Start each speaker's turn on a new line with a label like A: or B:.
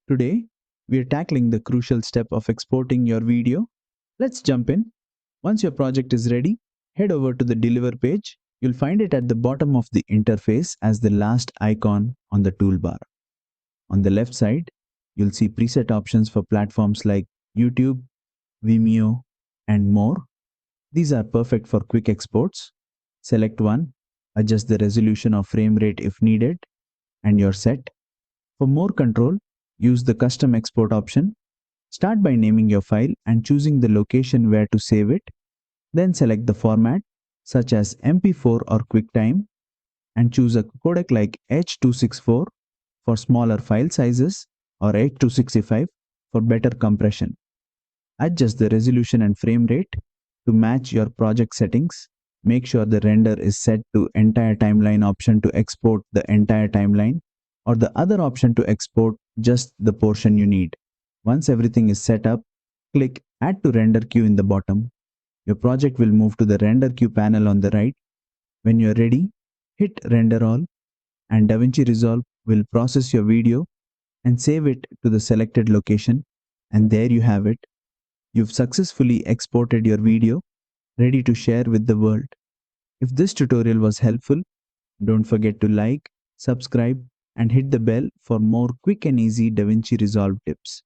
A: Today, we are tackling the crucial step of exporting your video. Let's jump in. Once your project is ready, head over to the Deliver page. You'll find it at the bottom of the interface as the last icon on the toolbar. On the left side, you'll see preset options for platforms like YouTube, Vimeo, and more. These are perfect for quick exports. Select one, adjust the resolution or frame rate if needed, and you're set. For more control, use the custom export option. Start by naming your file and choosing the location where to save it. Then select the format, such as MP4 or QuickTime, and choose a codec like H.264 for smaller file sizes or H.265 for better compression. Adjust the resolution and frame rate to match your project settings. Make sure the render is set to entire timeline option to export the entire timeline, or the other option to export just the portion you need. Once everything is set up, click Add to Render Queue in the bottom. Your project will move to the Render Queue panel on the right. When you're ready, hit Render All, and DaVinci Resolve will process your video and save it to the selected location. And there you have it. You've successfully exported your video, ready to share with the world. If this tutorial was helpful, don't forget to like, subscribe, and hit the bell for more quick and easy DaVinci Resolve tips.